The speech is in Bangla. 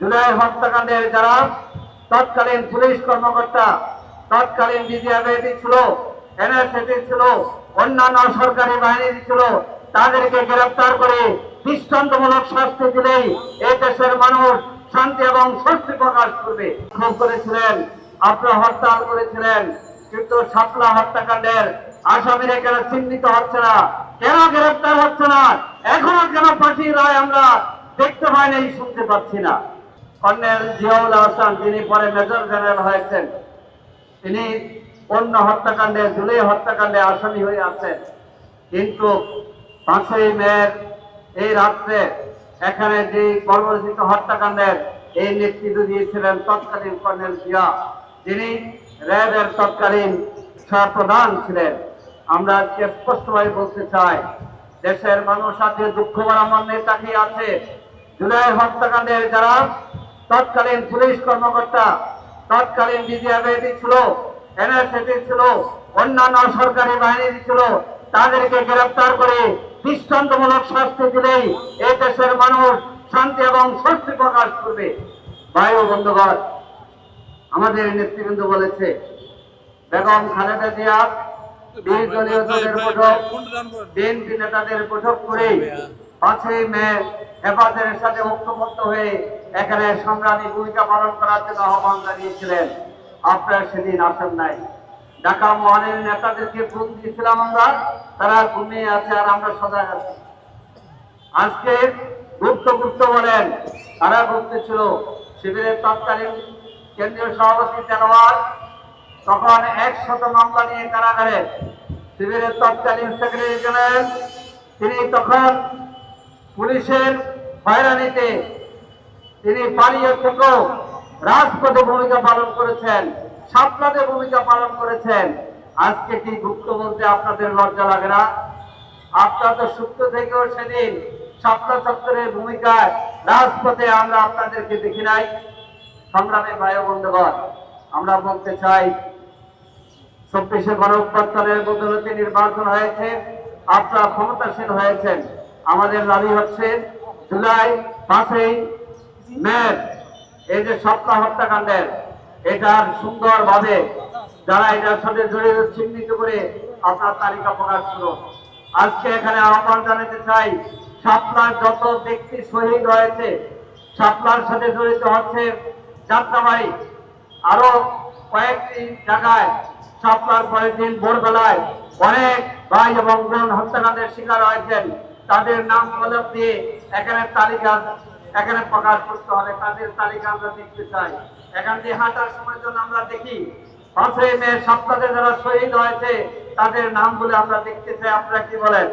জুলাই হত্যাকাণ্ডের যারা তৎকালীন পুলিশ কর্মকর্তা, তৎকালীন বিজিবি ছিল, এনএসএসি ছিল, অন্যান্য সরকারি বাহিনী ছিল, তাদেরকে গ্রেফতার করে দৃষ্টান্তমূলক শাস্তি দিলেই এই দেশের মানুষ শান্তি এবং স্বস্তি প্রকাশ করবে। খুন করেছিলেন, আপনারা হরতাল করেছিলেন, কিন্তু শাপলা হত্যাকাণ্ডের আসামিরা কেন চিহ্নিত হচ্ছে না, কেন গ্রেফতার হচ্ছে না, এখনো কেন ফাঁসির রায় আমরা দেখতে পাই নাই, শুনতে পাচ্ছি না। কর্নেল জিয়াউল হাসান, যিনি পরে মেজর জেনারেল হয়েছেন, তিনি অন্য হত্যাকাণ্ডে, জুলাই হত্যাকাণ্ডে আসামি হয়ে আছেন, কিন্তু 5ই মে এই রাত্রে এখানে যে কর্মরত হত্যাকাণ্ডের এই নেতৃত্ব দিয়েছিলেন তৎকালীন কর্নেল জিয়া, যিনি র্যাবের তৎকালীন সহপ্রধান ছিলেন। আমরা আজকে স্পষ্টভাবে বলতে চাই, দেশের মানুষ আজকে দুঃখ ভরা মনে তাকিয়ে আছে। জুলাই হত্যাকাণ্ডের যারা তৎকালীন পুলিশ কর্মকর্তা, তৎকালীন বিজিবি ছিল, এনএসএসি ছিল, অন্যান্য সরকারি বাহিনী ছিল, তাদেরকে গ্রেফতার করে দৃষ্টান্তমূলক শাস্তি দিলেই এই দেশের মানুষ শান্তি এবং স্বস্তি প্রকাশ করবে। ভাই ও বন্ধুগণ, আমাদের নেতৃবৃন্দ বলেছে, বেগম খালেদা জিয়া নির্দলীয় দলের বৈঠক, বিএনপি নেতাদের বৈঠক করে 5ই মে হেফাজতের সাথে ঐক্যবদ্ধ হয়ে এখানে সংগ্রামী ভূমিকা পালন করার জন্য আহ্বান জানিয়েছিলেন। আপনারা সেদিন আসেন নাই। ঢাকা মহানগরীর নেতাদেরকে ফোন দিয়েছিলাম আমরা, তারা ঘুমিয়ে আছে আর আমরা সজাগ আছি। আজকে গুপ্ত বলেন, তারা গুপ্ত ছিল। শিবিরের তৎকালীন কেন্দ্রীয় সভাপতি দেলোয়ার তখন 100 মামলা নিয়ে কারাগারে। শিবিরের তৎকালীন সেক্রেটারি জেনারেল, তিনি তখন পুলিশের হয়রানিতে তিনি পালিয়ে থেকেও রাজপথে ভূমিকা পালন করেছেন, শাপলাতে ভূমিকা পালন করেছেন। আজকে কি গুপ্ত বলতে আপনাদের লজ্জা লাগে না? আপনারা তো সুপ্ত থেকেও সেদিন শাপলা চত্বরের ভূমিকায় রাজপথে আমরা আপনাদেরকে দেখি নাই। সংগ্রামী ভাই ও বন্ধুগণ, আমরা বলতে চাই, 24শে গণঅভ্যুত্থানের বদৌলতে নির্বাচন হয়েছে, আপনারা ক্ষমতাসীন হয়েছেন। আমাদের দাবি হচ্ছে জুলাই 5ই মে এই যে শাপলা হত্যাকাণ্ডের, এটার সুন্দরভাবে যারা এটার সাথে জড়িত চিহ্নিত করে আপনার তালিকা প্রকাশ করুন। আজকে এখানে আহ্বান জানাতে চাই, শাপলার যত ব্যক্তি শহীদ হয়েছে, শাপলার সাথে জড়িত হচ্ছে যাত্রাবাড়ি, আরো কয়েকটি জায়গায় শাপলার পরের দিন ভোরবেলায় অনেক ভাই এবং বোন হত্যাকাণ্ডের শিকার হয়েছেন। তাদের নাম ফলক দিয়ে এখানে তালিকা এখানে প্রকাশ করতে হবে, তাদের তালিকা আমরা দেখতে চাই। এখান দিয়ে হাঁটার সময় জন্য আমরা দেখি 5ই মে শাপলাতে যারা শহীদ হয়েছে তাদের নামগুলো আমরা দেখতে চাই। আপনারা কি বলেন?